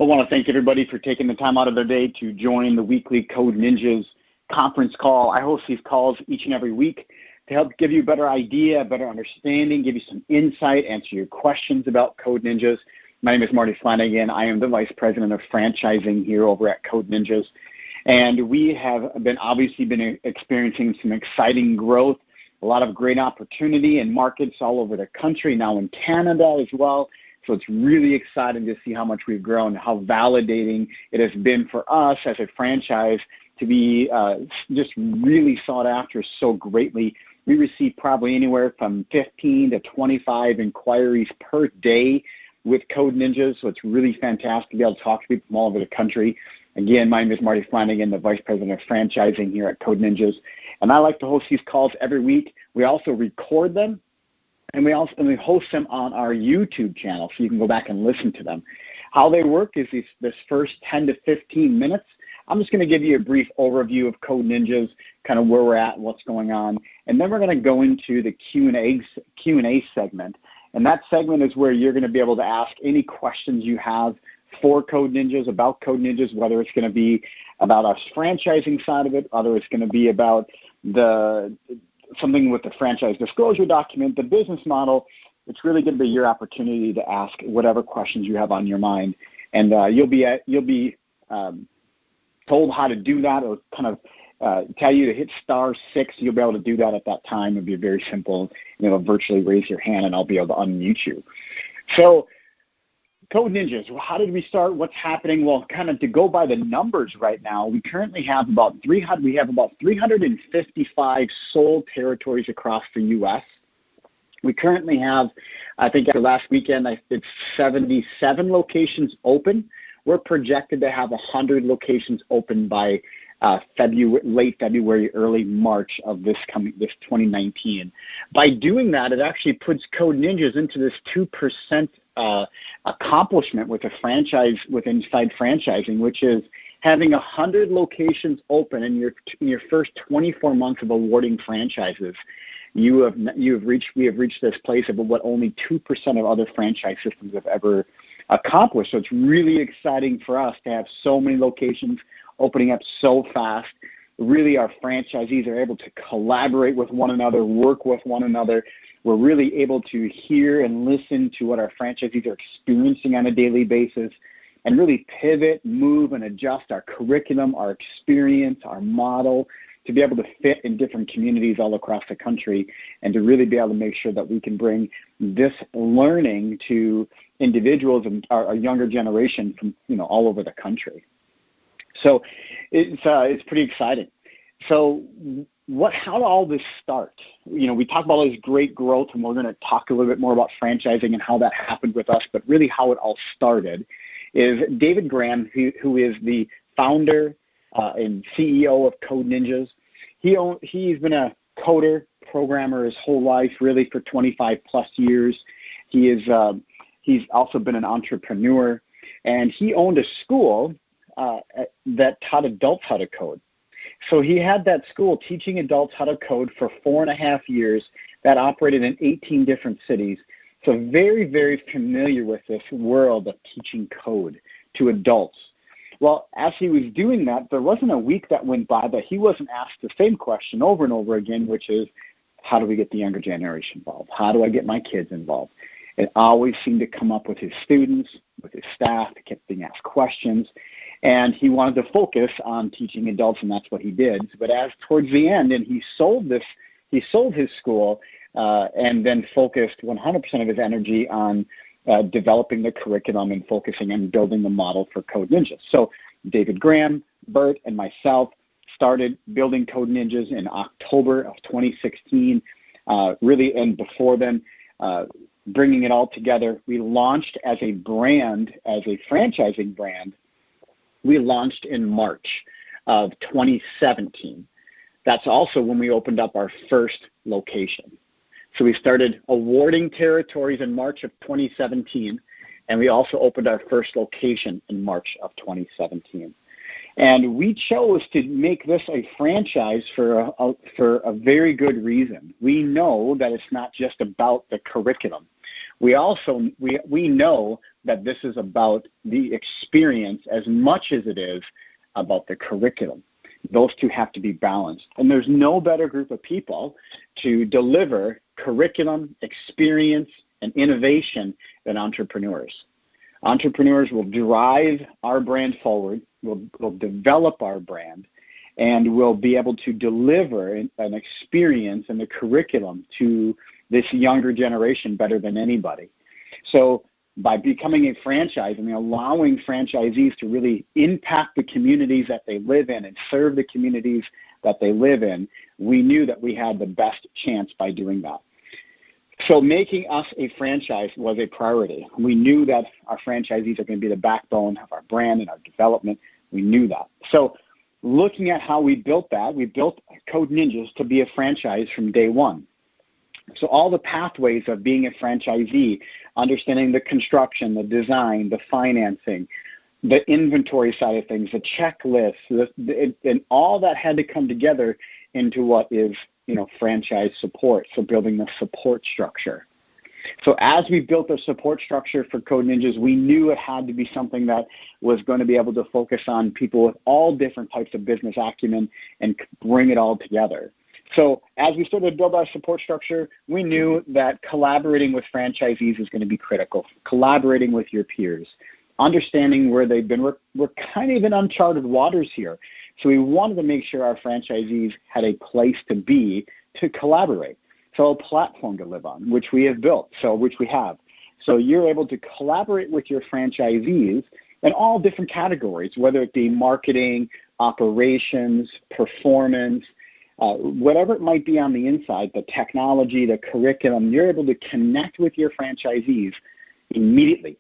I want to thank everybody for taking the time out of their day to join the weekly Code Ninjas conference call. I host these calls each and every week to help give you a better idea, a better understanding, give you some insight, answer your questions about Code Ninjas. My name is Marty Flanagan. I am the Vice President of Franchising here over at Code Ninjas. And we have obviously been experiencing some exciting growth, a lot of great opportunity in markets all over the country, now in Canada as well. So it's really exciting to see how much we've grown, how validating it has been for us as a franchise to be just really sought after so greatly. We receive probably anywhere from 15 to 25 inquiries per day with Code Ninjas, so it's really fantastic to be able to talk to people from all over the country. Again, my name is Marty Flanagan, the Vice President of Franchising here at Code Ninjas, and I like to host these calls every week. We also record them, and we host them on our YouTube channel, so you can go back and listen to them. How they work is this first 10 to 15 minutes. I'm just going to give you a brief overview of Code Ninjas, kind of where we're at and what's going on, and then we're going to go into the Q&A segment. And that segment is where you're going to be able to ask any questions you have for Code Ninjas, about Code Ninjas, whether it's going to be about us franchising side of it, whether it's going to be about something with the franchise disclosure document, the business model. It's really going to be your opportunity to ask whatever questions you have on your mind. And you'll be told how to do that, or kind of tell you to hit *6. You'll be able to do that at that time. It'll be very simple. It'll virtually raise your hand, and I'll be able to unmute you. So Code Ninjas, well, how did we start? What's happening? Well, kind of to go by the numbers right now, we currently have about 355 sold territories across the U.S. We currently have, I think after last weekend, it's 77 locations open. We're projected to have 100 locations open by late February, early March of this 2019. By doing that, it actually puts Code Ninjas into this 2% accomplishment with a franchise inside franchising, which is having 100 locations open in your first 24 months of awarding franchises. We have reached this place of what only 2% of other franchise systems have ever accomplished. So it's really exciting for us to have so many locations opening up so fast. Really, our franchisees are able to collaborate with one another, work with one another. We're really able to hear and listen to what our franchisees are experiencing on a daily basis, and really pivot, move, and adjust our curriculum, our experience, our model to be able to fit in different communities all across the country, and to really be able to make sure that we can bring this learning to individuals and our younger generation from all over the country. So it's pretty exciting. So how did all this start? We talk about all this great growth, and we're going to talk a little bit more about franchising and how that happened with us, but really how it all started is David Graham, who is the founder and CEO of Code Ninjas. He's been a coder, programmer his whole life, really for 25 plus years. He's also been an entrepreneur, and he owned a school that taught adults how to code. So he had that school teaching adults how to code for 4.5 years that operated in 18 different cities. So very, very familiar with this world of teaching code to adults. Well, as he was doing that, there wasn't a week that went by that he wasn't asked the same question over and over again, which is, how do we get the younger generation involved? How do I get my kids involved? It always seemed to come up with his students, with his staff, he kept being asked questions, and he wanted to focus on teaching adults, and that's what he did. But as towards the end, and he sold his school, and then focused 100% of his energy on developing the curriculum and focusing on building the model for Code Ninjas. So David Graham, Bert, and myself started building Code Ninjas in October of 2016. Really, and before then, bringing it all together, we launched as a brand, as a franchising brand. We launched in March of 2017. That's also when we opened up our first location. So we started awarding territories in March of 2017, and we also opened our first location in March of 2017. And we chose to make this a franchise for a very good reason. We know that it's not just about the curriculum. We know that this is about the experience as much as it is about the curriculum. Those two have to be balanced. And there's no better group of people to deliver curriculum, experience, and innovation than entrepreneurs. Entrepreneurs will drive our brand forward, will develop our brand, and will be able to deliver an experience and the curriculum to this younger generation better than anybody. So by becoming a franchise and allowing franchisees to really impact the communities that they live in and serve the communities that they live in, we knew that we had the best chance by doing that. So making us a franchise was a priority. We knew that our franchisees are going to be the backbone of our brand and our development. We knew that. So looking at how we built that, we built Code Ninjas to be a franchise from day one. So all the pathways of being a franchisee, understanding the construction, the design, the financing, the inventory side of things, the checklist, and all that had to come together into what is, franchise support. So building the support structure. So as we built the support structure for Code Ninjas, we knew it had to be something that was going to be able to focus on people with all different types of business acumen and bring it all together. So as we started to build our support structure, we knew that collaborating with franchisees is going to be critical. Collaborating with your peers, understanding where they've been. We're kind of in uncharted waters here. So we wanted to make sure our franchisees had a place to be to collaborate. So a platform to live on, which we have built, which we have. So you're able to collaborate with your franchisees in all different categories, whether it be marketing, operations, performance, whatever it might be on the inside, the technology, the curriculum, you're able to connect with your franchisees immediately.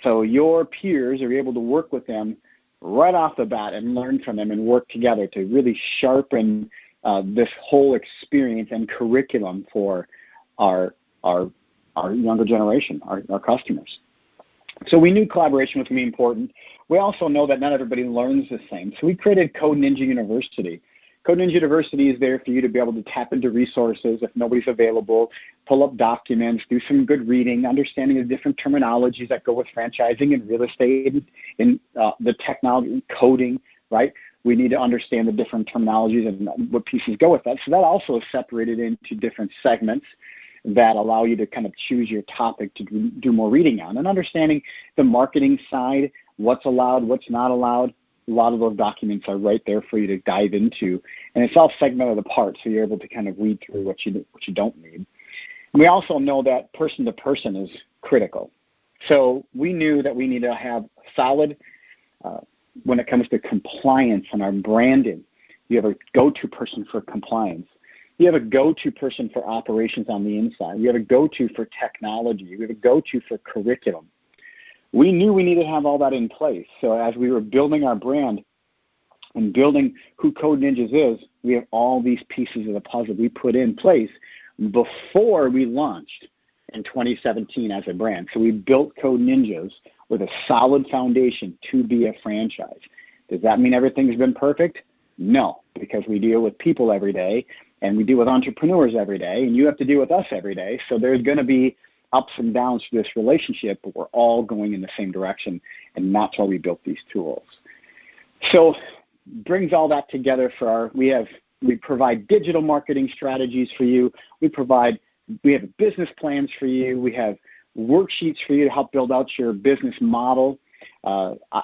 So your peers are able to work with them right off the bat and learn from them and work together to really sharpen this whole experience and curriculum for our younger generation, our customers. So we knew collaboration was going to be important. We also know that not everybody learns the same. So we created Code Ninja University. Code Ninja University is there for you to be able to tap into resources if nobody's available, pull up documents, do some good reading, understanding the different terminologies that go with franchising and real estate and the technology, coding, right? We need to understand the different terminologies and what pieces go with that. So that also is separated into different segments that allow you to kind of choose your topic to do more reading on and understanding the marketing side, what's allowed, what's not allowed. A lot of those documents are right there for you to dive into, and it's all segmented apart, so you're able to kind of read through what you don't need. And we also know that person-to-person is critical. So we knew that we need to have solid, when it comes to compliance and our branding, you have a go-to person for compliance. You have a go-to person for operations on the inside. You have a go-to for technology. You have a go-to for curriculum. We knew we needed to have all that in place. So as we were building our brand and building who Code Ninjas is, we have all these pieces of the puzzle we put in place before we launched in 2017 as a brand. So we built Code Ninjas with a solid foundation to be a franchise. Does that mean everything's been perfect? No, because we deal with people every day, and we deal with entrepreneurs every day, and you have to deal with us every day. So there's going to be ups and downs to this relationship, but we're all going in the same direction, and that's why we built these tools. So brings all that together for we provide digital marketing strategies for you. We have business plans for you. We have worksheets for you to help build out your business model.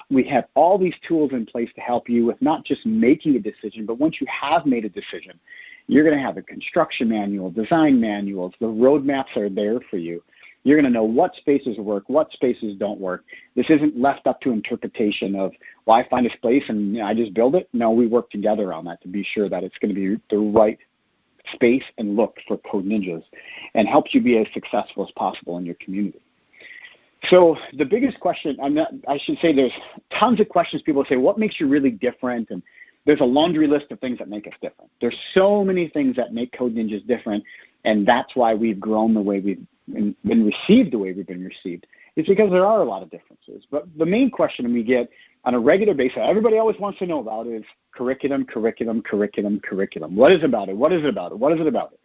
We have all these tools in place to help you with not just making a decision, but once you have made a decision, you're going to have a construction manual, design manuals. The roadmaps are there for you. You're going to know what spaces work, what spaces don't work. This isn't left up to interpretation of, well, I find a space and I just build it. No, we work together on that to be sure that it's going to be the right space and look for Code Ninjas and helps you be as successful as possible in your community. So the biggest question, I should say there's tons of questions people say, what makes you really different? And there's a laundry list of things that make us different. There's so many things that make Code Ninjas different, and that's why we've grown the way we've been received the way we've been received. It's because there are a lot of differences. But the main question we get on a regular basis, everybody always wants to know about is curriculum. What is it about it? What is it about it? What is it about it?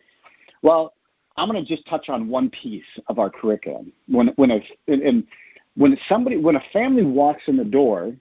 Well, I'm going to just touch on one piece of our curriculum. And when a family walks in the door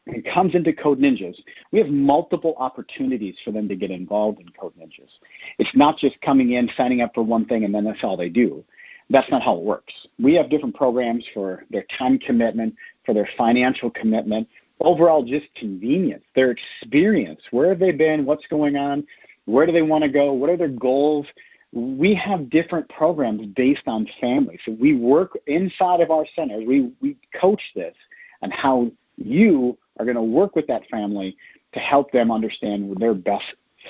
and comes into Code Ninjas, we have multiple opportunities for them to get involved in Code Ninjas. It's not just coming in, signing up for one thing, and then that's all they do. That's not how it works. We have different programs for their time commitment, for their financial commitment, overall just convenience, their experience. Where have they been? What's going on? Where do they want to go? What are their goals? We have different programs based on family. So we work inside of our centers. We coach this on how you are going to work with that family to help them understand their best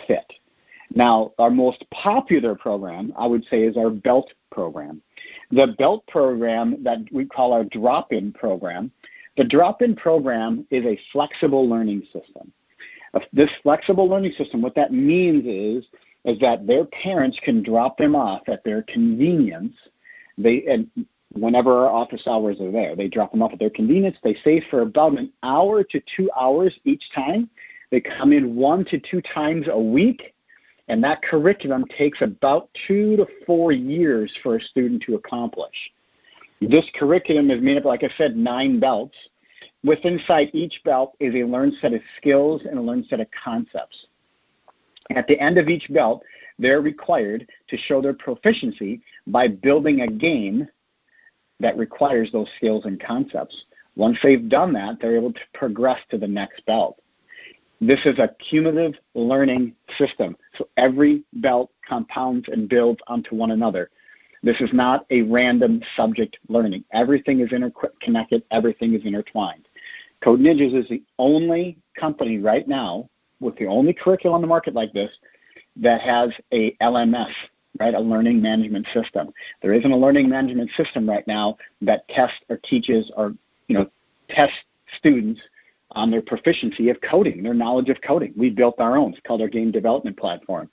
fit. Now, our most popular program, I would say, is our BELT program. The BELT program that we call our drop-in program, the drop-in program is a flexible learning system. This flexible learning system, what that means is that their parents can drop them off at their convenience. And whenever our office hours are there, they drop them off at their convenience. They stay for about an hour to 2 hours each time. They come in 1 to 2 times a week, and that curriculum takes about 2 to 4 years for a student to accomplish. This curriculum is made up, like I said, 9 belts. With inside each belt is a learned set of skills and a learned set of concepts. At the end of each belt, they're required to show their proficiency by building a game that requires those skills and concepts. Once they've done that, they're able to progress to the next belt. This is a cumulative learning system, so every belt compounds and builds onto one another. This is not a random subject learning. Everything is interconnected. Everything is intertwined. Code Ninjas is the only company right now with the only curriculum on the market like this that has a LMS, right, a learning management system. There isn't a learning management system right now that tests or teaches or, tests students on their proficiency of coding, their knowledge of coding. We built our own. It's called our game development platform.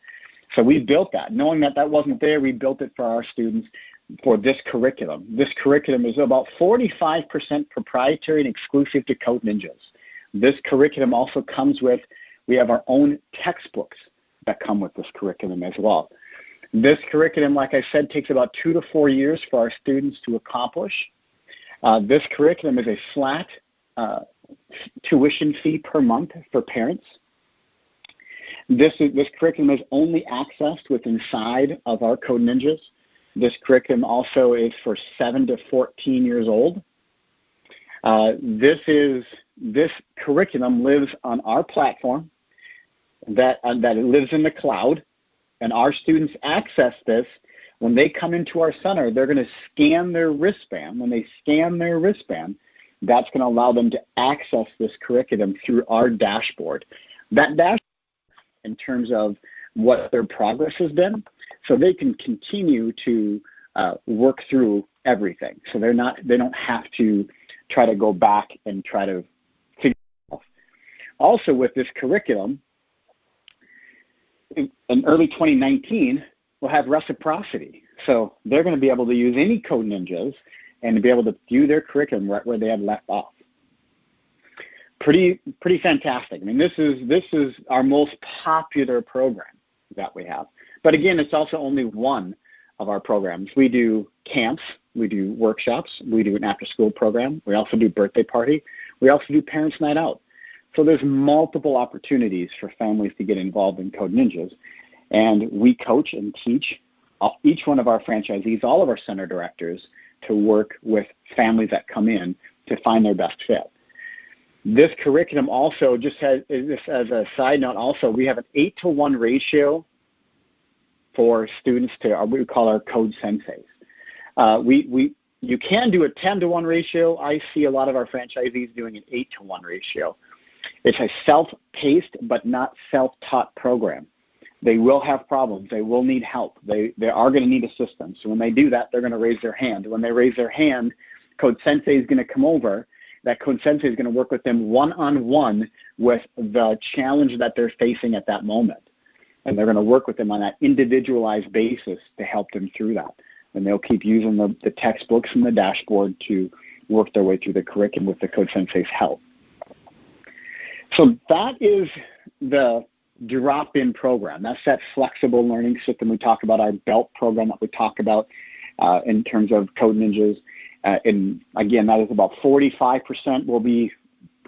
So we built that. Knowing that that wasn't there, we built it for our students for this curriculum. This curriculum is about 45% proprietary and exclusive to Code Ninjas. This curriculum also comes with, we have our own textbooks that come with this curriculum as well. This curriculum, like I said, takes about 2 to 4 years for our students to accomplish. This curriculum is a flat tuition fee per month for parents. This curriculum is only accessed with inside of our Code Ninjas. This curriculum also is for 7 to 14 years old. This curriculum lives on our platform that it lives in the cloud, and our students access this. When they come into our center, they're going to scan their wristband. When they scan their wristband, that's going to allow them to access this curriculum through our dashboard. That dashboard in terms of what their progress has been, so they can continue to work through everything. So they don't have to try to go back and try to figure it out. Also, with this curriculum, in early 2019, we'll have reciprocity. So they're going to be able to use any Code Ninjas and to be able to view their curriculum right where they had left off. Pretty fantastic. I mean, this is our most popular program that we have. But again, it's also only one of our programs. We do camps, we do workshops, we do an after-school program. We also do birthday party. We also do parents' night out. So there's multiple opportunities for families to get involved in Code Ninjas. And we coach and teach each one of our franchisees, all of our center directors, to work with families that come in to find their best fit. This curriculum also just has, as a side note, also we have an 8-to-1 ratio for students to what we call our Code Senseis. You can do a 10-to-1 ratio. I see a lot of our franchisees doing an 8-to-1 ratio. It's a self-paced but not self-taught program. They will have problems. They will need help. They are going to need assistance. So when they do that, they're going to raise their hand. When they raise their hand, Code Sensei is going to come over. That Code Sensei is going to work with them one-on-one with the challenge that they're facing at that moment. And they're going to work with them on that individualized basis to help them through that. And they'll keep using the textbooks and the dashboard to work their way through the curriculum with the Code Sensei's help. So that is the drop-in program. That's that flexible learning system we talk about, our BELT program that we talk about in terms of Code Ninjas. And again, that is about 45% will be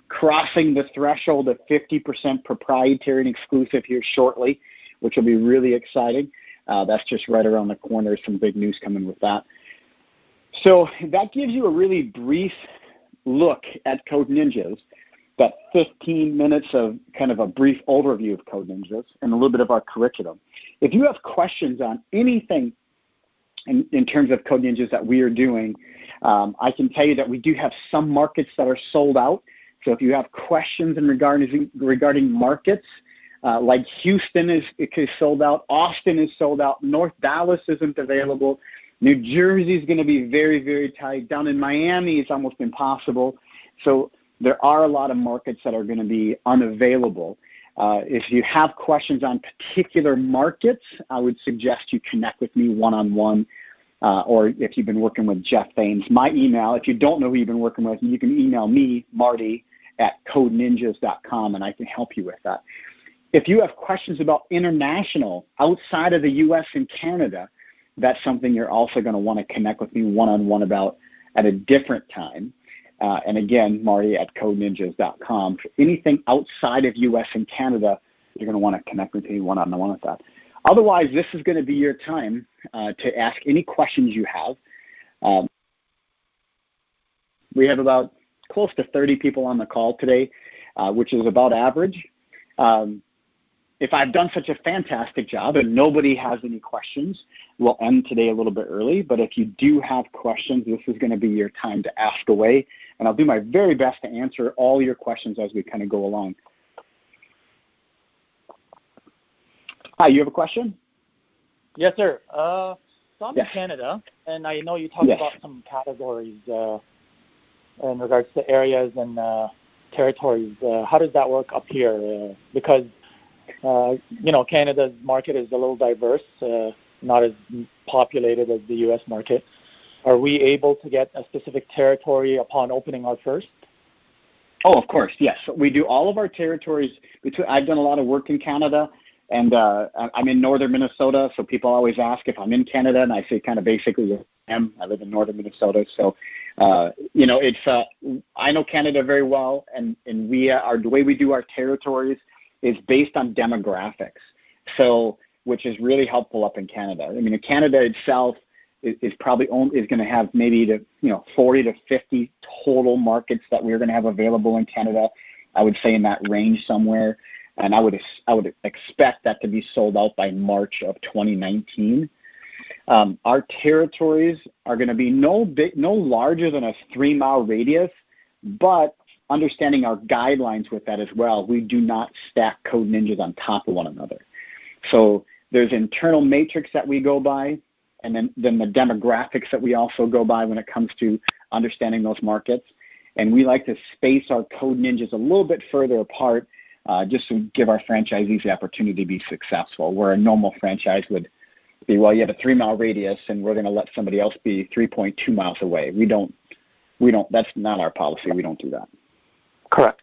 crossing the threshold of 50% proprietary and exclusive here shortly, which will be really exciting. That's just right around the corner. Some big news coming with that. So that gives you a really brief look at Code Ninjas, that 15 minutes of kind of a brief overview of Code Ninjas and a little bit of our curriculum. If you have questions on anything in terms of Code Ninjas that we are doing, I can tell you that we do have some markets that are sold out. So if you have questions regarding markets, like Houston is sold out, Austin is sold out, North Dallas isn't available, New Jersey is going to be very, very tight. Down in Miami, it's almost impossible. So there are a lot of markets that are going to be unavailable. If you have questions on particular markets, I would suggest you connect with me one-on-one, or if you've been working with Jeff Thames. My email, if you don't know who you've been working with, you can email me, Marty, at codeninjas.com, and I can help you with that. If you have questions about international, outside of the U.S. and Canada, that's something you're also going to want to connect with me one-on-one about at a different time. And again, Marty at codeninjas.com. For anything outside of U.S. and Canada, you're going to want to connect with me one-on-one with that. Otherwise, this is going to be your time to ask any questions you have. We have about close to 30 people on the call today, which is about average. If I've done such a fantastic job and nobody has any questions, we'll end today a little bit early. But if you do have questions, this is going to be your time to ask away. And I'll do my very best to answer all your questions as we kind of go along. Hi, you have a question? Yes, sir. So I'm in Canada, and I know you talked about some categories in regards to areas and territories. How does that work up here? Because Canada's market is a little diverse, not as populated as the U.S. market. Are we able to get a specific territory upon opening our first? Oh, of course, yes. We do all of our territories. I've done a lot of work in Canada, and I'm in northern Minnesota, so people always ask if I'm in Canada, and I say kind of basically I am. I live in northern Minnesota, so I know Canada very well, and the way we do our territories is based on demographics, so which is really helpful up in Canada. I mean, Canada itself is probably is going to have maybe 40 to 50 total markets that we're going to have available in Canada. I would say in that range somewhere, and I would expect that to be sold out by March of 2019. Our territories are going to be no larger than a 3-mile radius, but understanding our guidelines with that as well, we do not stack Code Ninjas on top of one another. So there's internal matrix that we go by, and then the demographics that we also go by when it comes to understanding those markets. And we like to space our Code Ninjas a little bit further apart just to give our franchisees the opportunity to be successful, where a normal franchise would be, well, you have a 3-mile radius, and we're going to let somebody else be 3.2 miles away. We don't. That's not our policy. We don't do that. Correct.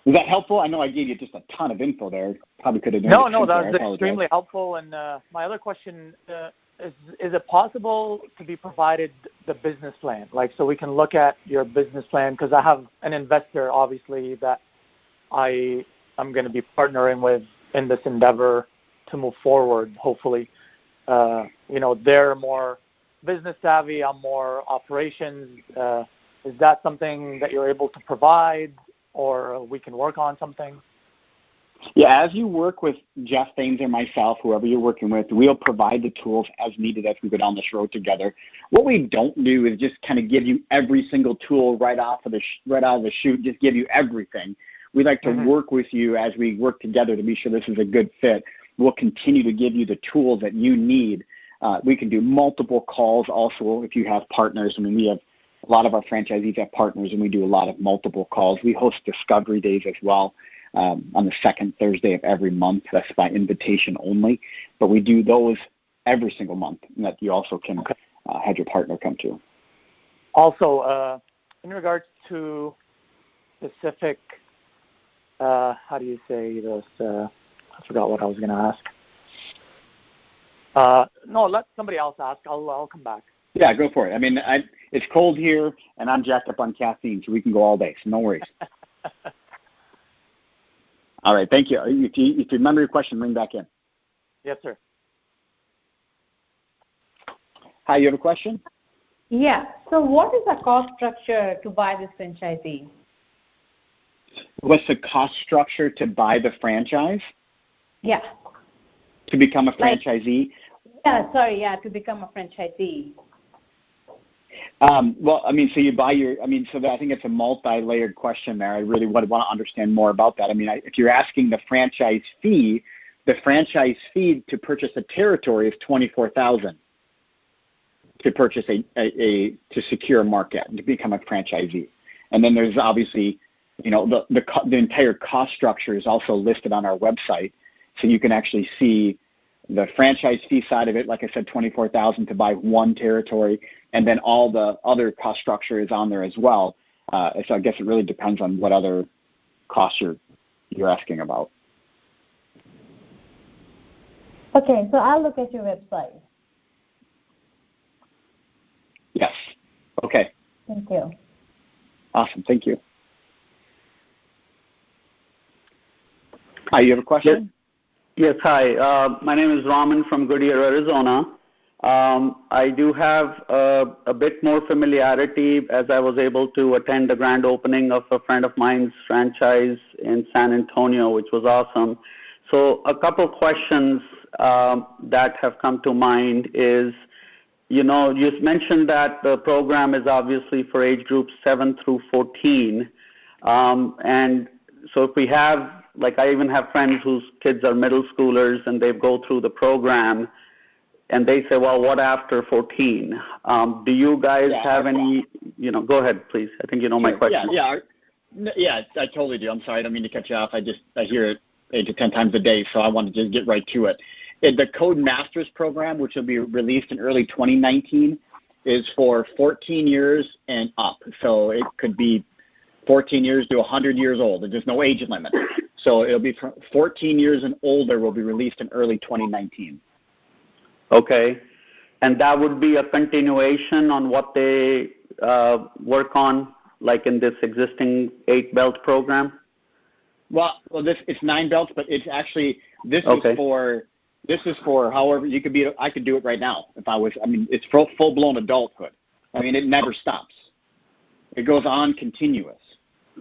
Is that helpful? I know I gave you just a ton of info there. Probably could have done it. No, that was extremely helpful. And my other question is it possible to be provided the business plan? So we can look at your business plan, because I have an investor, obviously, that I'm going to be partnering with in this endeavor to move forward, hopefully. They're more business savvy, I'm more operations. Is that something that you're able to provide, or we can work on something? Yeah, as you work with Jeff Thames or myself, whoever you're working with, we'll provide the tools as needed as we go down this road together. What we don't do is just kind of give you every single tool right out of the chute, just give you everything. We like to work with you as we work together to be sure this is a good fit. We'll continue to give you the tools that you need. We can do multiple calls also if you have partners. I mean, we have a lot of our franchisees have partners, and we do a lot of multiple calls. We host discovery days as well on the second Thursday of every month. That's by invitation only. But we do those every single month, and that you also can have your partner come to. Also, in regards to specific, how do you say this? I forgot what I was going to ask. No, let somebody else ask. I'll come back. Yeah, go for it. I mean, it's cold here, and I'm jacked up on caffeine, so we can go all day. So no worries. All right, thank you. If you remember your question, ring back in. Yes, sir. Hi, you have a question? Yeah. So what is the cost structure to buy this franchisee? What's the cost structure to buy the franchise? Yeah. To become a franchisee? To become a franchisee. Well, I mean, so you buy so I think it's a multi-layered question there. I really want to understand more about that. I mean, if you're asking the franchise fee to purchase a territory is $24,000 to purchase to secure a market and to become a franchisee. And then there's obviously, the entire cost structure is also listed on our website, so you can actually see the franchise fee side of it. Like I said, $24,000 to buy one territory, and then all the other cost structure is on there as well. So I guess it really depends on what other costs you're asking about. Okay, so I'll look at your website. Yes. Okay. Thank you. Awesome. Thank you. Hi, you have a question? Yes, hi. My name is Raman from Goodyear, Arizona. I do have a bit more familiarity as I was able to attend the grand opening of a friend of mine's franchise in San Antonio, which was awesome. So a couple questions that have come to mind is, you mentioned that the program is obviously for age groups 7 through 14. And so if we have, like I even have friends whose kids are middle schoolers and they go through the program and they say, well, what after 14? Do you guys have any, go ahead, please. I think you know my question. Yeah, I totally do. I'm sorry. I don't mean to cut you off. I hear it 8 to 10 times a day, so I wanted to just get right to it. The Code Masters program, which will be released in early 2019, is for 14 years and up. So it could be 14 years to 100 years old. There's no age limit. So it'll be from 14 years and older will be released in early 2019. Okay. And that would be a continuation on what they work on, like in this existing 8-belt program? Well, it's 9 belts, but it's actually, This is for however you could be. I could do it right now if I was. I mean, it's full-blown adulthood. I mean, it never stops. It goes on continuous.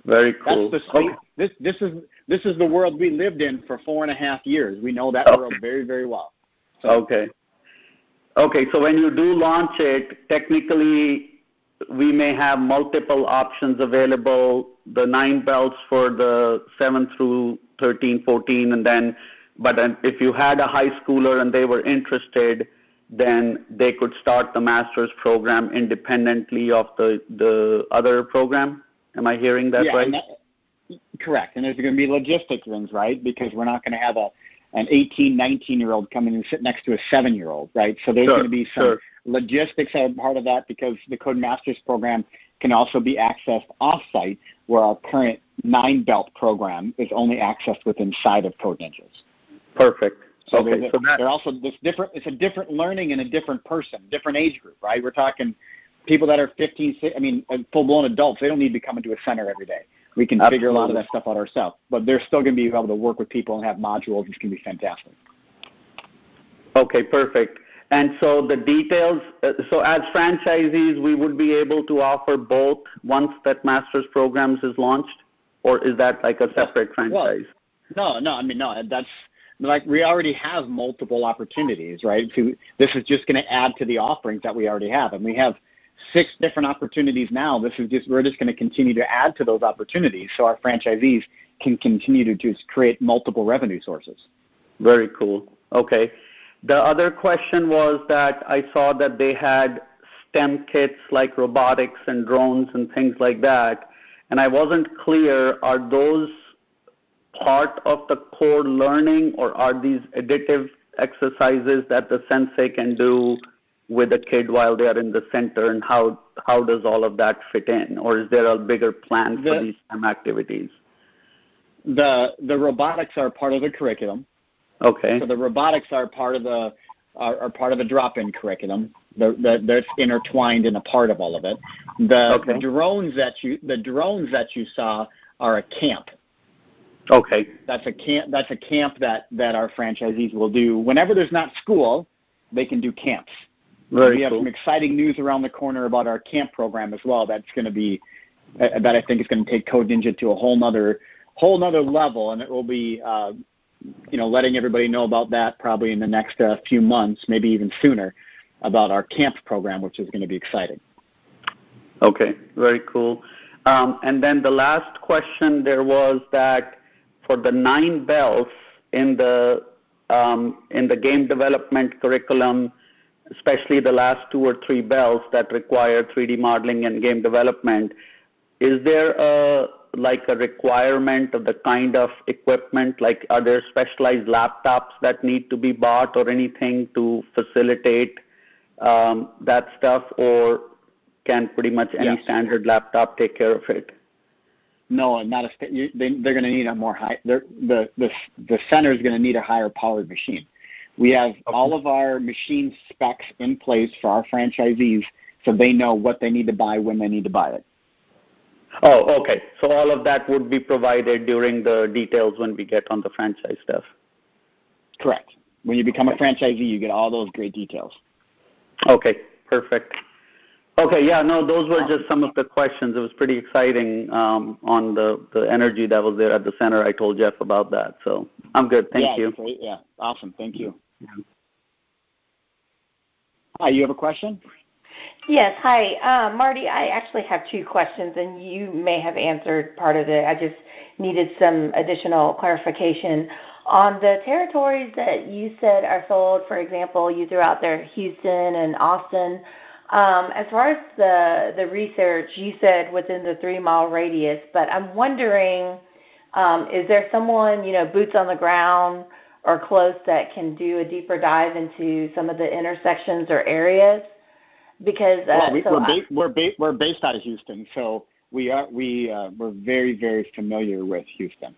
Very cool. That's the state. This is the world we lived in for 4.5 years. We know that world very, very well. So. Okay. So when you do launch it, technically, we may have multiple options available. The 9 belts for the 7 through 13, 14, and then. But if you had a high schooler and they were interested, then they could start the master's program independently of the other program. Am I hearing that right? Correct. And there's going to be logistics things, right? Because we're not going to have an 18, 19-year-old come in and sit next to a 7-year-old, right? So there's going to be some logistics that are part of that, because the Code Masters program can also be accessed off-site, where our current 9-belt program is only accessed inside of Code Ninjas. Perfect. So they're also this different. It's a different learning in a different person, different age group, right? We're talking people that are 15. I mean, full-blown adults. They don't need to come into a center every day. We can figure a lot of that stuff out ourselves. But they're still going to be able to work with people and have modules. It's going to be fantastic. Okay, perfect. And so the details. So as franchisees, we would be able to offer both once that master's programs is launched, or is that like a separate franchise? Well, no. I mean, no. That's. Like, we already have multiple opportunities, right? So this is just going to add to the offerings that we already have. And we have 6 different opportunities now. We're just going to continue to add to those opportunities so our franchisees can continue to just create multiple revenue sources. Very cool. Okay. The other question was that I saw that they had STEM kits like robotics and drones and things like that. And I wasn't clear, are those part of the core learning, or are these additive exercises that the sensei can do with a kid while they are in the center, and how does all of that fit in, or is there a bigger plan for these STEM activities? The robotics are part of the curriculum. Okay. So the robotics are part of the drop-in curriculum. that's intertwined and a part of all of it. The drones that you saw are a camp. Okay. That's a camp that our franchisees will do whenever there's not school. They can do camps. We have some exciting news around the corner about our camp program as well. That's going to be that I think is going to take Code Ninja to a whole nother level, and it will be letting everybody know about that probably in the next few months, maybe even sooner, about our camp program, which is going to be exciting. Okay, very cool. And then the last question there was that for the 9 bells in the game development curriculum, especially the last 2 or 3 bells that require 3D modeling and game development, is there a requirement of the kind of equipment? Like, are there specialized laptops that need to be bought or anything to facilitate that stuff, or can pretty much any standard laptop take care of it? No, not they're going to need a more high. The center is going to need a higher powered machine. We have all of our machine specs in place for our franchisees, so they know what they need to buy when they need to buy it. Oh, okay. So all of that would be provided during the details when we get on the franchise stuff. Correct. When you become a franchisee, you get all those great details. Okay, perfect. Okay, yeah, no, those were just some of the questions. It was pretty exciting on the energy that was there at the center. I told Jeff about that, so I'm good. Thank you. Great. Yeah, awesome. Thank you. Yeah. Hi, you have a question? Yes. Hi, Marty. I actually have 2 questions, and you may have answered part of it. I just needed some additional clarification. On the territories that you said are sold, for example, you threw out there Houston and Austin. As far as the research, you said within the 3-mile radius, but I'm wondering, is there someone, boots on the ground or close that can do a deeper dive into some of the intersections or areas? Because we're based out of Houston, so we're very, very familiar with Houston.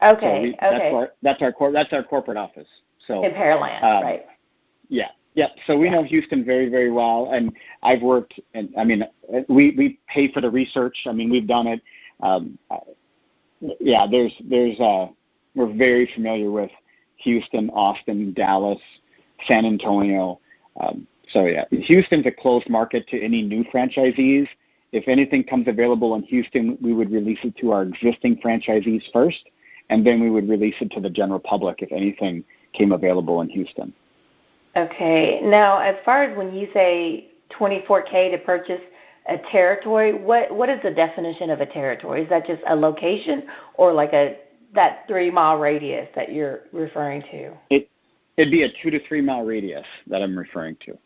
Okay. So that's our corporate office. So in Pearland, right? Yeah. Yeah, so we know Houston very, very well, and I've worked, and I mean, we pay for the research. I mean, we've done it. We're very familiar with Houston, Austin, Dallas, San Antonio. Houston's a closed market to any new franchisees. If anything comes available in Houston, we would release it to our existing franchisees first, and then we would release it to the general public if anything came available in Houston. Okay. Now, as far as when you say $24K to purchase a territory, what is the definition of a territory? Is that just a location or like that 3-mile radius that you're referring to? It'd be a 2 to 3 mile radius that I'm referring to,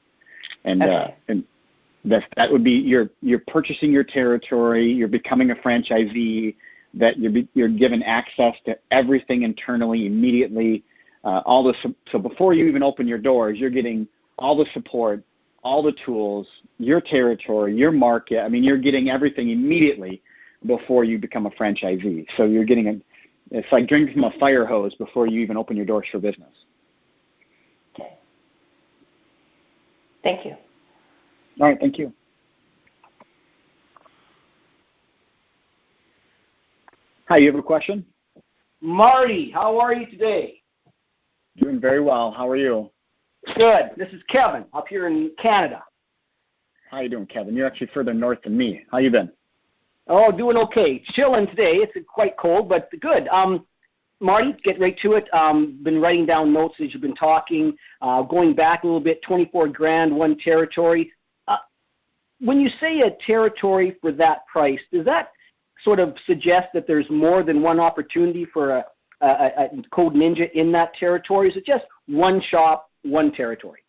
and that would be you're purchasing your territory, you're becoming a franchisee, that you're given access to everything internally immediately. So before you even open your doors, you're getting all the support, all the tools, your territory, your market. I mean, you're getting everything immediately before you become a franchisee. So you're getting it's like drinking from a fire hose before you even open your doors for business. Okay. Thank you. All right, thank you. Hi, you have a question? Marty, how are you today? Doing very well. How are you? Good. This is Kevin up here in Canada. How you doing, Kevin? You're actually further north than me. How you been? Oh, doing okay. Chilling today. It's quite cold, but good. Marty, get right to it. Been writing down notes as you've been talking. Going back a little bit, $24,000, 1 territory. When you say a territory for that price, does that sort of suggest that there's more than one opportunity for a Code Ninja in that territory? Is it just one shop, one territory?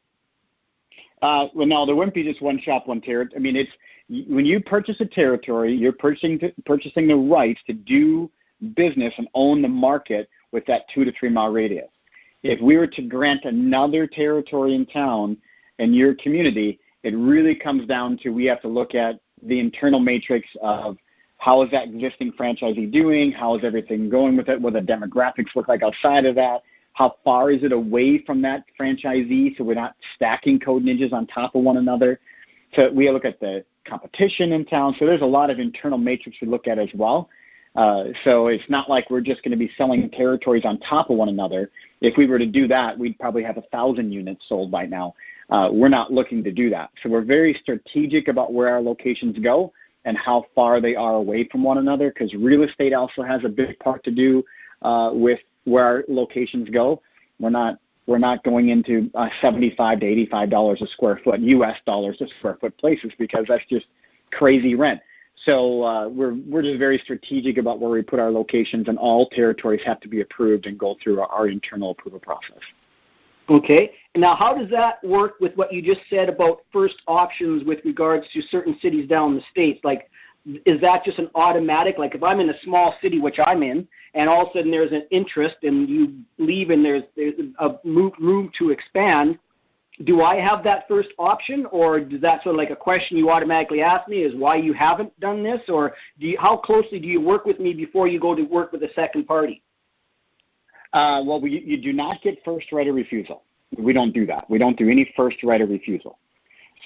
Well, no, there wouldn't be just one shop, one territory. I mean, it's when you purchase a territory, you're purchasing the rights to do business and own the market with that 2 to 3 mile radius. If we were to grant another territory in town in your community, it really comes down to we have to look at the internal matrix of how is that existing franchisee doing? How is everything going with it? What the demographics look like outside of that? How far is it away from that franchisee so we're not stacking code ninjas on top of one another? So we look at the competition in town. So there's a lot of internal matrix we look at as well. So it's not like we're just going to be selling territories on top of one another. If we were to do that, we'd probably have 1,000 units sold by now. We're not looking to do that. So we're very strategic about where our locations go and how far they are away from one another, because real estate also has a big part to do with where our locations go. We're not going into $75 to $85 a square foot, U.S. dollars a square foot places, because that's just crazy rent. So we're just very strategic about where we put our locations, and all territories have to be approved and go through our internal approval process. Okay. Now, how does that work with what you just said about first options with regards to certain cities down the States? Like, is that just an automatic? Like, if I'm in a small city, which I'm in, and all of a sudden there's an interest and you leave and there's a room to expand, do I have that first option, or is that sort of like a question you automatically ask me is why you haven't done this, or how closely do you work with me before you go to work with a second party? Well, you do not get first right of refusal. We don't do that. We don't do any first right of refusal.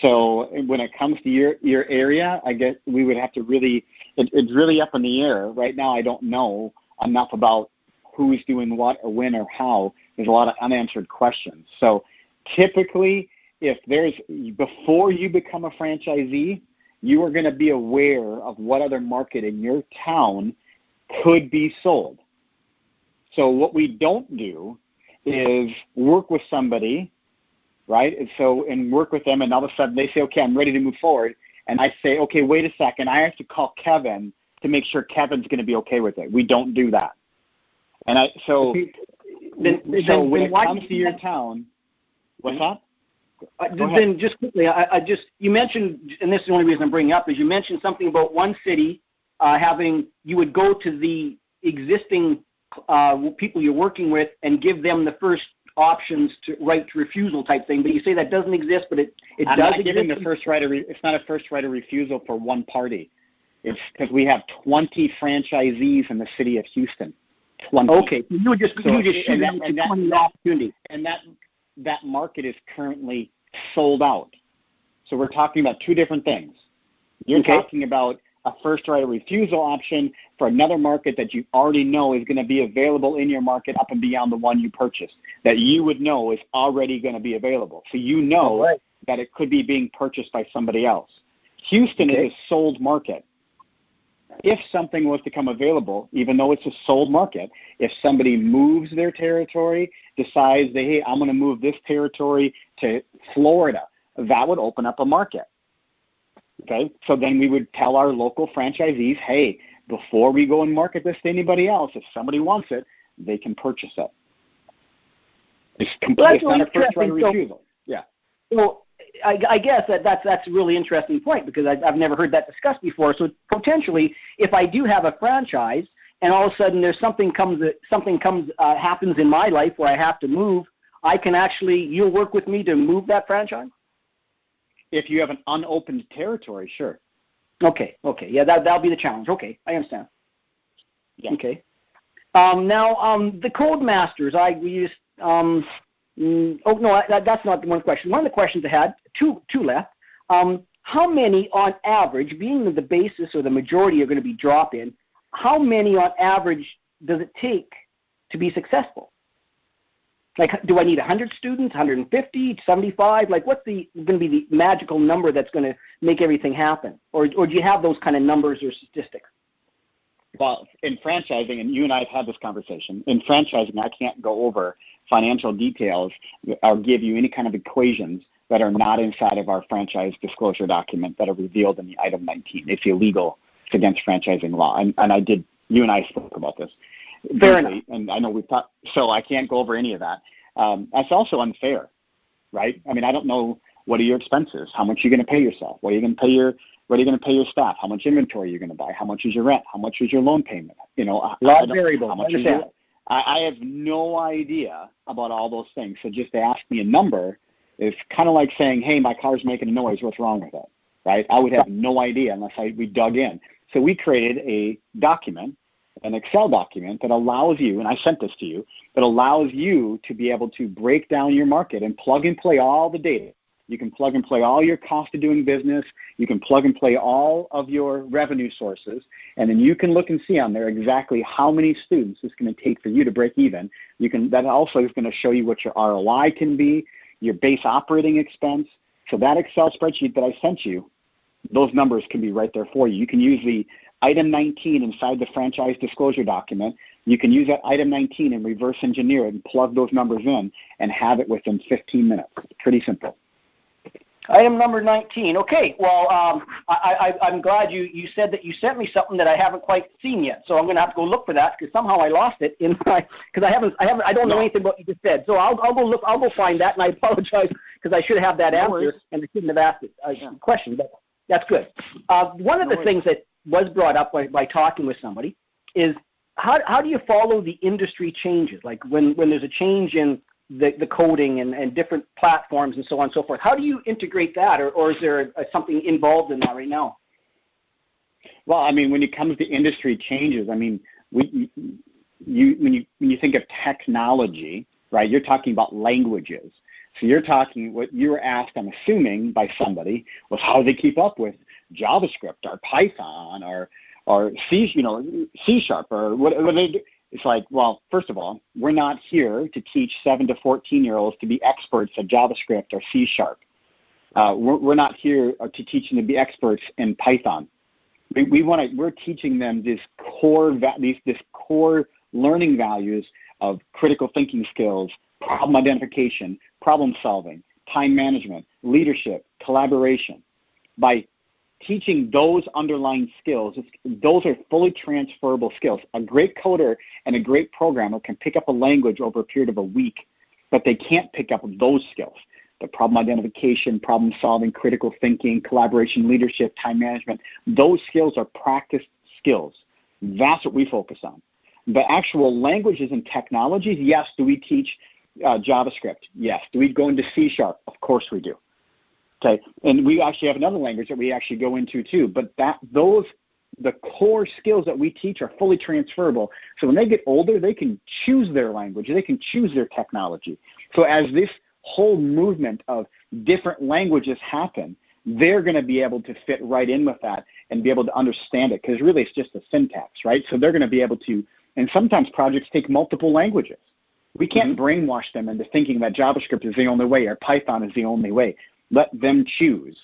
So when it comes to your area, I guess we would have to really, it's really up in the air. Right now I don't know enough about who's doing what or when or how. There's a lot of unanswered questions. So typically, before you become a franchisee, you are going to be aware of what other market in your town could be sold. So what we don't do is work with somebody, right? And work with them, and all of a sudden they say, okay, I'm ready to move forward. And I say, okay, wait a second, I have to call Kevin to make sure Kevin's going to be okay with it. We don't do that. And when it comes to your town, what's that? Then just quickly, you mentioned, and this is the only reason I'm bringing up, is you mentioned something about one city you would go to the existing people you're working with and give them the first options to right to refusal type thing. But you say that doesn't exist, but it I'm does not exist. Giving the first right it's not a first right of refusal for one party. It's because we have 20 franchisees in the city of Houston. 20. Okay, you would just shoot out to 20 opportunity. And that market is currently sold out. So we're talking about two different things. You're talking about a first right of refusal option for another market that you already know is going to be available in your market up and beyond the one you purchased, that you would know is already going to be available. So you know that it could be being purchased by somebody else. Houston is a sold market. If something was to come available, even though it's a sold market, if somebody moves their territory, decides that, hey, I'm going to move this territory to Florida, that would open up a market. Okay, so then we would tell our local franchisees, hey, before we go and market this to anybody else, if somebody wants it, they can purchase it. It's not a first right of refusal. Yeah. Well, I guess that's a really interesting point, because I've never heard that discussed before. So potentially, if I do have a franchise and all of a sudden there's happens in my life where I have to move, you'll work with me to move that franchise? If you have an unopened territory, sure. Okay. Yeah, that'll be the challenge. Okay, I understand. Yeah. Okay. Now, the code masters, that's not one question. One of the questions I had, two left. How many on average, being that the basis or the majority are going to be drop-in, how many on average does it take to be successful? Like, do I need 100 students, 150, 75? Like, what's going to be the magical number that's going to make everything happen? Or do you have those kind of numbers or statistics? Well, in franchising, and you and I have had this conversation, in franchising, I can't go over financial details or give you any kind of equations that are not inside of our franchise disclosure document that are revealed in the item 19. It's illegal. It's against franchising law. And you and I spoke about this. Fair enough. And I know we've talked, so I can't go over any of that. That's also unfair, right? I mean, I don't know, what are your expenses? How much are you going to pay yourself? What are you going to pay your staff? How much inventory are you going to buy? How much is your rent? How much is your loan payment? You know, a lot of variables. How much is I have no idea about all those things. So just to ask me a number is kind of like saying, hey, my car's making a noise. What's wrong with it? Right? I would have no idea unless we dug in. So we created a document an Excel document that allows you, and I sent this to you, that allows you to be able to break down your market and plug and play all the data. You can plug and play all your cost of doing business. You can plug and play all of your revenue sources. And then you can look and see on there exactly how many students it's going to take for you to break even. That also is going to show you what your ROI can be, your base operating expense. So that Excel spreadsheet that I sent you, those numbers can be right there for you. You can use the item 19 inside the franchise disclosure document. You can use that item 19 and reverse engineer it and plug those numbers in and have it within 15 minutes. Pretty simple. Item number 19. Okay, well, I'm glad you said that you sent me something that I haven't quite seen yet. So I'm going to have to go look for that because somehow I lost it because I don't know anything about what you just said. So I'll go look. I'll go find that, and I apologize because I should have that answer and I shouldn't have asked the question. But that's good. One of the things that was brought up by talking with somebody is how do you follow the industry changes? Like when there's a change in the coding and different platforms and so on and so forth. How do you integrate that, or is there something involved in that right now? Well, I mean, when it comes to industry changes, I mean, when you think of technology, right, you're talking about languages. So you're talking, what you were asked, I'm assuming, by somebody, was how do they keep up with JavaScript or Python or C Sharp or what they do? It's like, well, first of all, we're not here to teach 7 to 14-year-olds to be experts at JavaScript or C Sharp. We're not here to teach them to be experts in Python. We're teaching them this core learning values of critical thinking skills, problem identification, problem solving, time management, leadership, collaboration. By teaching those underlying skills, those are fully transferable skills. A great coder and a great programmer can pick up a language over a period of a week, but they can't pick up those skills. The problem identification, problem solving, critical thinking, collaboration, leadership, time management, those skills are practiced skills. That's what we focus on. The actual languages and technologies, yes. Do we teach JavaScript? Yes. Do we go into C Sharp? Of course we do. Okay, and we actually have another language that we actually go into too. But the core skills that we teach are fully transferable. So when they get older, they can choose their language, they can choose their technology. So as this whole movement of different languages happen, they're going to be able to fit right in with that and be able to understand it because really it's just a syntax, right? So they're going to be able to, and sometimes projects take multiple languages. We can't brainwash them into thinking that JavaScript is the only way or Python is the only way. Let them choose.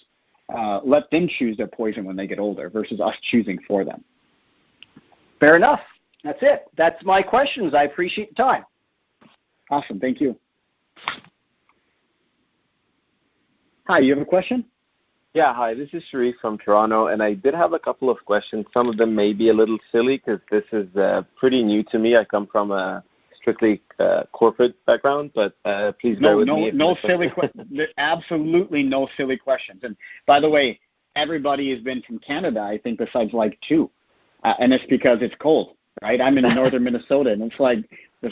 Let them choose their poison when they get older versus us choosing for them. Fair enough. That's it. That's my questions. I appreciate the time. Awesome. Thank you. Hi, you have a question? Yeah, hi. This is Sharif from Toronto, and I did have a couple of questions. Some of them may be a little silly because this is pretty new to me. I come from a strictly corporate background, but please bear with me. No silly questions. Absolutely no silly questions. And by the way, everybody has been from Canada, I think, besides like two. And it's because it's cold, right? I'm in northern Minnesota, and it's like,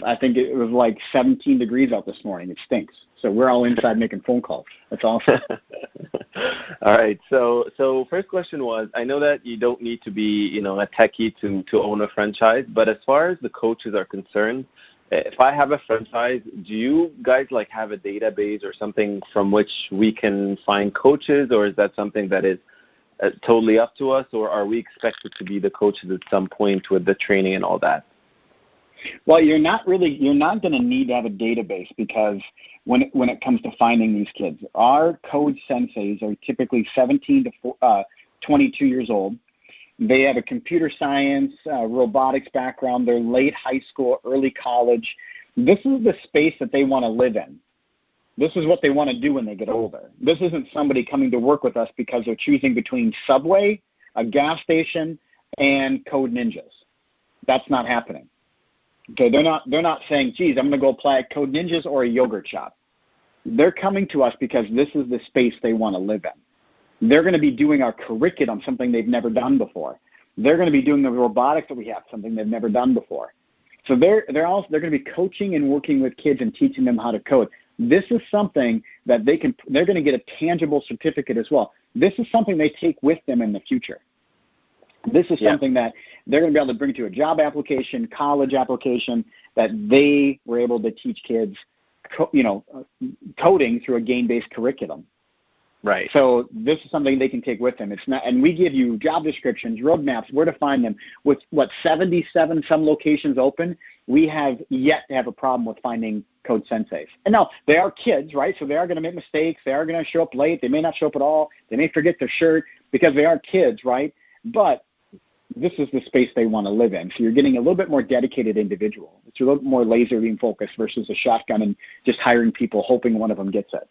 I think it was like 17 degrees out this morning. It stinks. So we're all inside making phone calls. That's awesome. All right. So first question was, I know that you don't need to be, a techie to own a franchise, but as far as the coaches are concerned, if I have a franchise, do you guys have a database or something from which we can find coaches, or is that something that is totally up to us, or are we expected to be the coaches at some point with the training and all that? Well, you're not going to need to have a database because when it comes to finding these kids, our coach senseis are typically 17 to 22 years old. They have a computer science, robotics background. They're late high school, early college. This is the space that they want to live in. This is what they want to do when they get older. This isn't somebody coming to work with us because they're choosing between Subway, a gas station, and Code Ninjas. That's not happening. Okay, they're not saying, geez, I'm going to go apply at Code Ninjas or a yogurt shop. They're coming to us because this is the space they want to live in. They're going to be doing our curriculum, something they've never done before. They're going to be doing the robotics that we have, something they've never done before. So they're going to be coaching and working with kids and teaching them how to code. This is something that they're going to get a tangible certificate as well. This is something they take with them in the future. This is something that they're going to be able to bring to a job application, college application, that they were able to teach kids, coding through a game-based curriculum. Right. So this is something they can take with them. It's not, and we give you job descriptions, roadmaps, where to find them. With 77 some locations open, we have yet to have a problem with finding code senseis. And now they are kids, right? So they are going to make mistakes. They are going to show up late. They may not show up at all. They may forget their shirt because they are kids, right? But this is the space they want to live in. So you're getting a little bit more dedicated individual. It's a little bit more laser beam focused versus a shotgun and just hiring people hoping one of them gets it.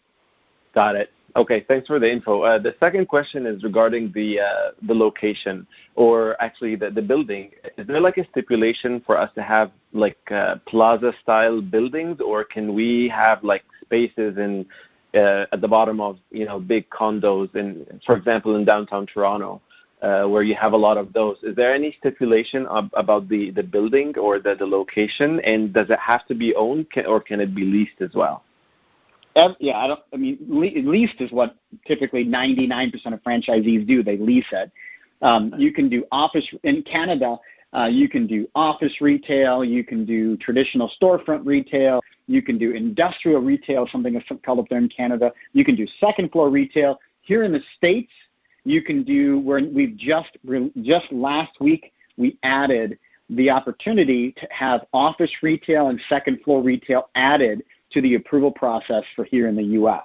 Got it. Okay, thanks for the info. The second question is regarding the location, or actually the building. Is there like a stipulation for us to have like plaza-style buildings, or can we have like spaces in at the bottom of big condos, for example, in downtown Toronto, where you have a lot of those? Is there any stipulation about the building or the location, and does it have to be owned, or can it be leased as well? Yeah, leased is what typically 99% of franchisees do. They lease it. You can do office in Canada. You can do office retail. You can do traditional storefront retail. You can do industrial retail, something that's called up there in Canada. You can do second floor retail. Here in the States, you can do where we've just last week we added the opportunity to have office retail and second floor retail added to the approval process for here in the U.S.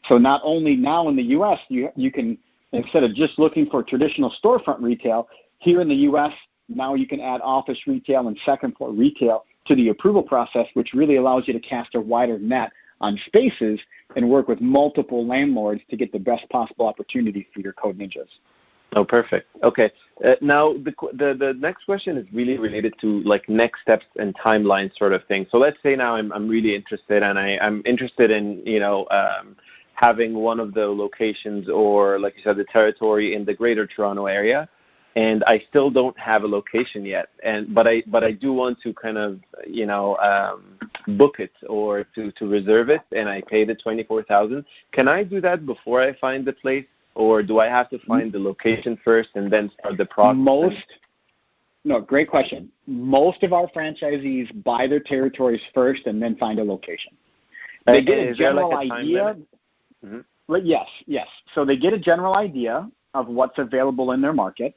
So not only now in the U.S., you can, instead of just looking for traditional storefront retail, here in the U.S., now you can add office retail and second floor retail to the approval process, which really allows you to cast a wider net on spaces and work with multiple landlords to get the best possible opportunity for your Code Ninjas. Oh, perfect. Okay. Now, the next question is really related to like next steps and timeline sort of thing. So let's say now I'm really interested, and I'm interested in having one of the locations, or like you said, the territory in the Greater Toronto area, and I still don't have a location yet. But I do want to kind of book it or to reserve it, and I pay the $24,000. Can I do that before I find the place? Or do I have to find the location first and then start the process? Great question. Most of our franchisees buy their territories first and then find a location. They get a general idea. Mm-hmm. Yes. So they get a general idea of what's available in their market,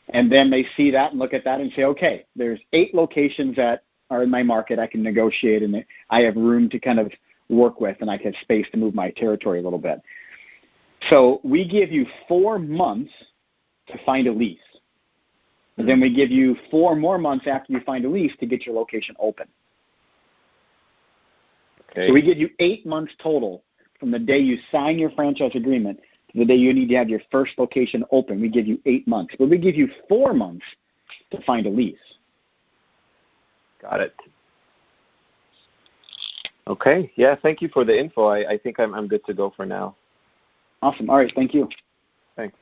and then they see that and look at that and say, okay, there's 8 locations that are in my market I can negotiate, and I have room to kind of work with, and I have space to move my territory a little bit. So we give you 4 months to find a lease. And then we give you 4 more months after you find a lease to get your location open. Okay. So we give you 8 months total from the day you sign your franchise agreement to the day you need to have your first location open. We give you 8 months. But we give you 4 months to find a lease. Got it. Okay. Yeah, thank you for the info. I think I'm good to go for now. Awesome. All right. Thank you. Thanks.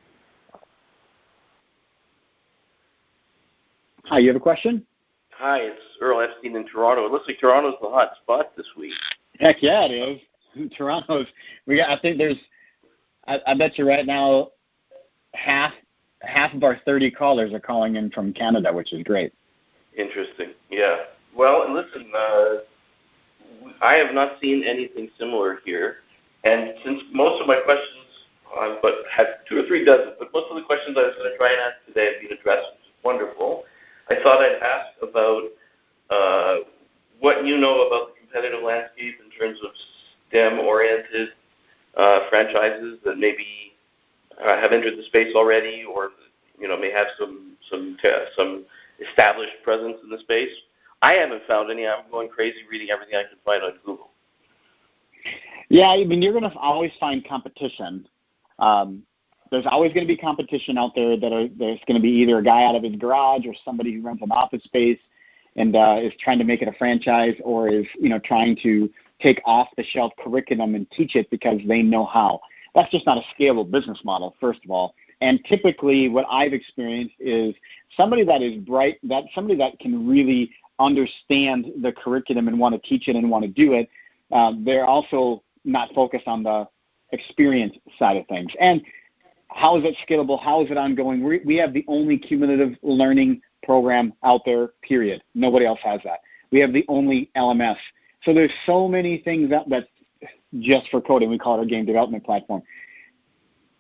Hi, you have a question? Hi, it's Earl Epstein in Toronto. It looks like Toronto's the hot spot this week. Heck yeah, it is. Toronto's. I think there's. I bet you right now, half of our 30 callers are calling in from Canada, which is great. Interesting. Yeah. Well, listen, I have not seen anything similar here. And since most of my questions, but had 2 or 3 dozen, but most of the questions I was going to try and ask today have been addressed, which is wonderful. I thought I'd ask about what you know about the competitive landscape in terms of STEM-oriented franchises that maybe have entered the space already, or may have some established presence in the space. I haven't found any. I'm going crazy reading everything I can find on Google. Yeah, you're going to always find competition. There's always going to be competition out there there's going to be either a guy out of his garage or somebody who runs an office space and is trying to make it a franchise, or is trying to take off-the-shelf curriculum and teach it because they know how. That's just not a scalable business model, first of all. And typically what I've experienced is somebody that is bright, somebody that can really understand the curriculum and want to teach it and want to do it. They're also not focused on the experience side of things. And how is it scalable? How is it ongoing? We have the only cumulative learning program out there, period. Nobody else has that. We have the only LMS. So there's so many things that's just for coding. We call it our game development platform.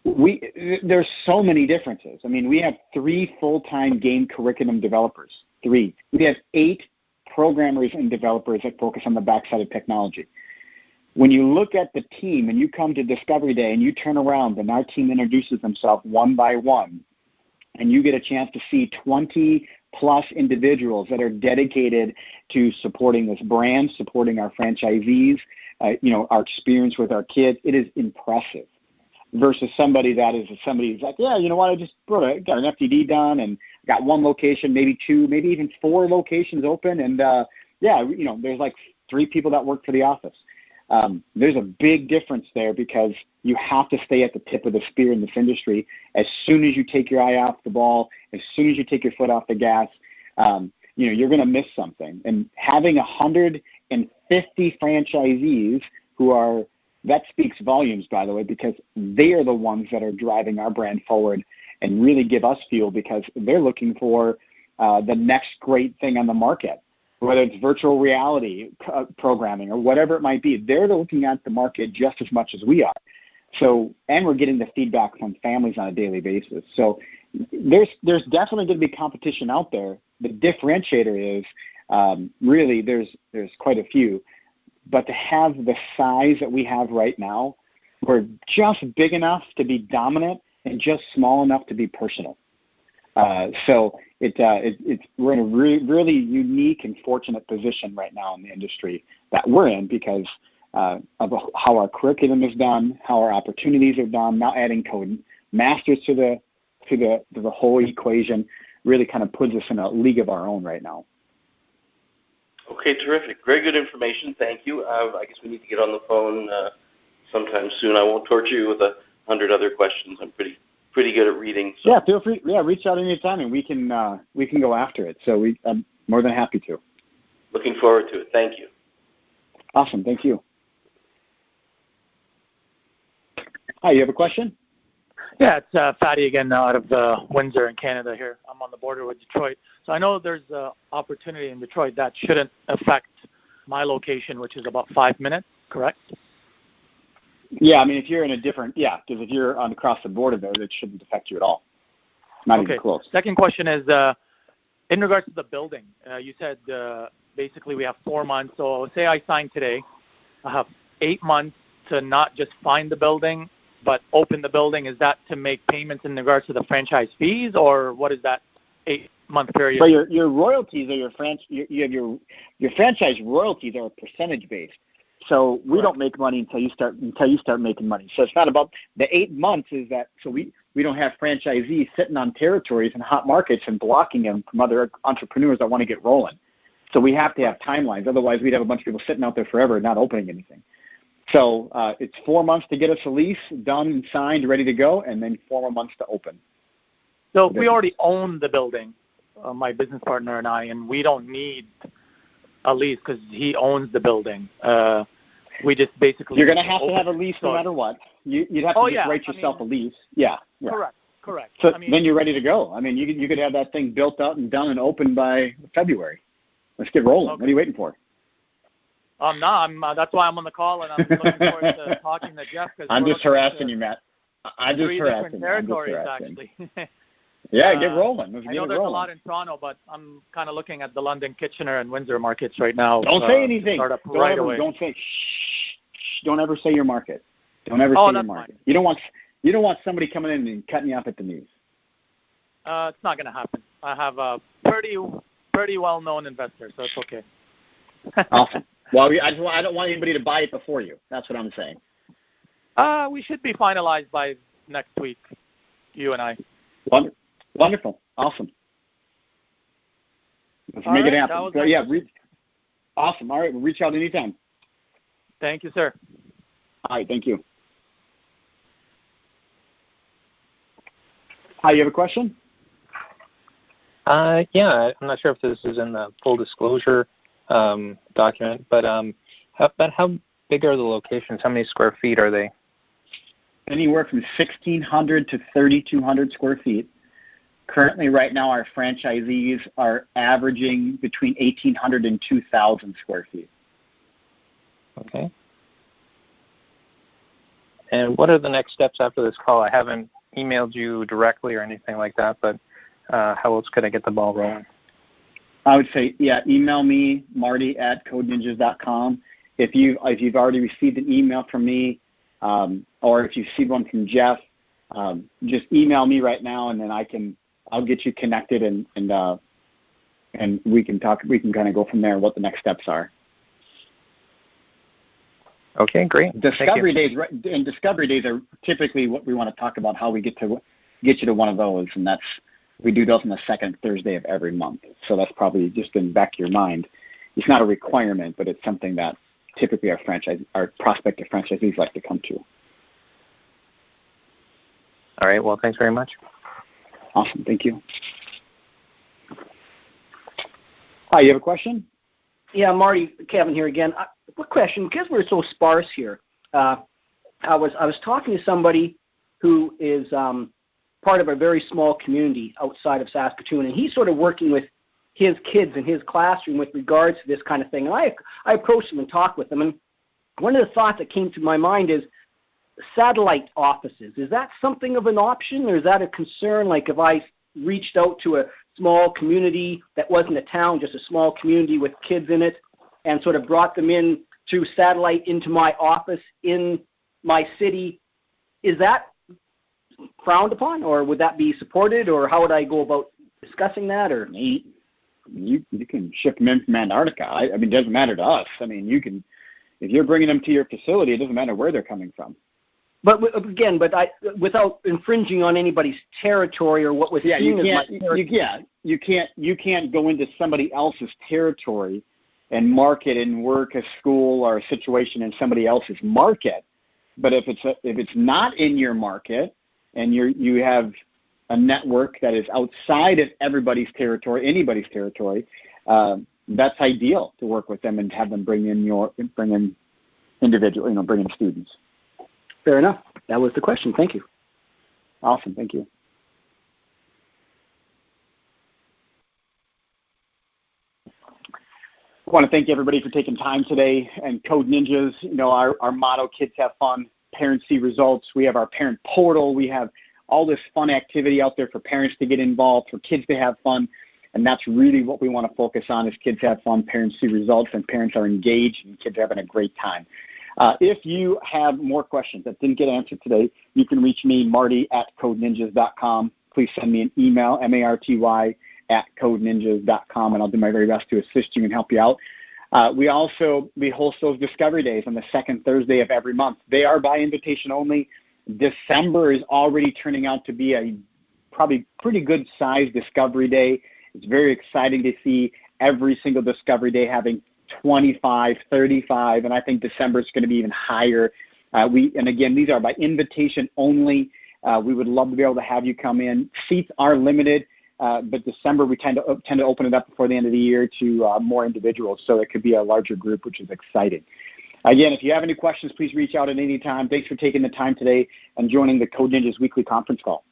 There's so many differences. I mean, we have 3 full-time game curriculum developers. 3. We have 8 programmers and developers that focus on the backside of technology. When you look at the team and you come to Discovery Day and you turn around and our team introduces themselves one by one, and you get a chance to see 20-plus individuals that are dedicated to supporting this brand, supporting our franchisees, our experience with our kids, it is impressive. Versus somebody who's like, yeah, you know what, I just got an FDD done and got 1 location, maybe 2, maybe even 4 locations open, and there's like 3 people that work for the office. There's a big difference there because you have to stay at the tip of the spear in this industry. As soon as you take your eye off the ball, as soon as you take your foot off the gas, you're going to miss something. And having 150 franchisees that speaks volumes, by the way, because they are the ones that are driving our brand forward and really give us fuel because they're looking for the next great thing on the market. Whether it's virtual reality programming or whatever it might be, they're looking at the market just as much as we are. So, and we're getting the feedback from families on a daily basis. So there's definitely going to be competition out there. The differentiator is really there's quite a few. But to have the size that we have right now, we're just big enough to be dominant and just small enough to be personal. So we're in a really unique and fortunate position right now in the industry that we're in because of how our curriculum is done, how our opportunities are done. Now adding code masters to the whole equation really kind of puts us in a league of our own right now. Okay, terrific. Very good information. Thank you. I guess we need to get on the phone sometime soon. I won't torture you with 100 other questions. I'm pretty good at reading. So. Yeah, feel free. Yeah, reach out anytime, and we can go after it. So I'm more than happy to. Looking forward to it. Thank you. Awesome. Thank you. Hi, you have a question? Yeah, it's Fatty again out of Windsor in Canada here. I'm on the border with Detroit. So I know there's an opportunity in Detroit that shouldn't affect my location, which is about 5 minutes, correct? Yeah, I mean, if you're in a different, because if you're across the border there, it shouldn't affect you at all. Not even close. Second question is, in regards to the building, you said basically we have 4 months. So say I sign today, I have 8 months to not just find the building, but open the building. Is that to make payments in regards to the franchise fees, or what is that 8-month period? So your royalties are your franchise royalties are percentage based. So we don't make money until you start making money. So it's not about the 8 months. Is that so we don't have franchisees sitting on territories in hot markets and blocking them from other entrepreneurs that want to get rolling. So we have to have timelines. Otherwise, we'd have a bunch of people sitting out there forever not opening anything. So it's 4 months to get us a lease done and signed, ready to go, and then 4 more months to open. So if we already own the building, my business partner and I, and we don't need a lease because he owns the building. We just basically... You're going to have a lease no matter what. You'd have to write yourself a lease. Yeah. Correct. So then you're ready to go. I mean, you could have that thing built out and done and open by February. Let's get rolling. Okay. What are you waiting for? No, that's why I'm on the call, and I'm looking forward to talking to Jeff. I'm just harassing you, Matt. I'm just harassing you. Territories, actually. Yeah, get rolling. I know there's a lot in Toronto, but I'm kind of looking at the London, Kitchener, and Windsor markets right now. Don't say anything. Don't say. Don't ever say your market. Don't ever say your market. Fine. You don't want somebody coming in and cutting you off at the knees. It's not going to happen. I have a pretty well-known investor, so it's okay. Awesome. Well, I don't want anybody to buy it before you. That's what I'm saying. We should be finalized by next week, you and I. Wonderful. Awesome. Let's make it happen. So, awesome. All right. We'll reach out anytime. Thank you, sir. All right. Thank you. Hi, you have a question? Yeah. I'm not sure if this is in the full disclosure document, but how big are the locations? How many square feet are they? anywhere from 1,600 to 3,200 square feet. Currently, right now, our franchisees are averaging between 1,800 and 2,000 square feet. Okay. And what are the next steps after this call? I haven't emailed you directly or anything like that, but how else could I get the ball rolling? I would say, email me, Marty at codeninjas.com. If you've already received an email from me, or if you've received one from Jeff, just email me right now, and then I'll get you connected, and we can talk. We can kind of go from there. What the next steps are. Okay, great. Discovery days are typically what we want to talk about. How we get you to one of those, and we do those on the second Thursday of every month. So that's probably just in the back of your mind. It's not a requirement, but it's something that typically our prospective franchisees like to come to. All right. Well, thanks very much. Awesome. Thank you. Hi, you have a question? Yeah, Marty, Kevin here again. Quick question, because we're so sparse here. I was talking to somebody who is part of a very small community outside of Saskatoon, and he's sort of working with his kids in his classroom with regards to this kind of thing. And I approached him and talked with him, and one of the thoughts that came to my mind is satellite offices. Is that something of an option, or is that a concern? Like if I reached out to a small community that wasn't a town, just a small community with kids in it, and sort of brought them in through satellite into my office in my city, is that frowned upon, or would that be supported, or how would I go about discussing that? Or you can ship them in from Antarctica. I mean, it doesn't matter to us. I mean, you can, if you're bringing them to your facility, it doesn't matter where they're coming from. But again, without infringing on anybody's territory or what was seen as my territory. You can't go into somebody else's territory and market and work a school or a situation in somebody else's market. But if it's not in your market and you have a network that is outside of anybody's territory, that's ideal to work with them and have them bring in individual, bring in students. Fair enough. That was the question. Thank you. Awesome. Thank you. I want to thank everybody for taking time today. And Code Ninjas, our motto, kids have fun, parents see results. We have our parent portal. We have all this fun activity out there for parents to get involved, for kids to have fun. And that's really what we want to focus on is kids have fun, parents see results, and parents are engaged, and kids are having a great time. If you have more questions that didn't get answered today, you can reach me, Marty at codeninjas.com. Please send me an email, marty at codeninjas.com, and I'll do my very best to assist you and help you out. We host those Discovery Days on the second Thursday of every month. They are by invitation only. December is already turning out to be a probably pretty good-sized Discovery Day. It's very exciting to see every single Discovery Day having 25, 35, and I think December is going to be even higher. And again, these are by invitation only. We would love to be able to have you come in. Seats are limited, but December we tend to open it up before the end of the year to more individuals, so it could be a larger group, which is exciting. Again, if you have any questions, please reach out at any time. Thanks for taking the time today and joining the Code Ninjas weekly conference call.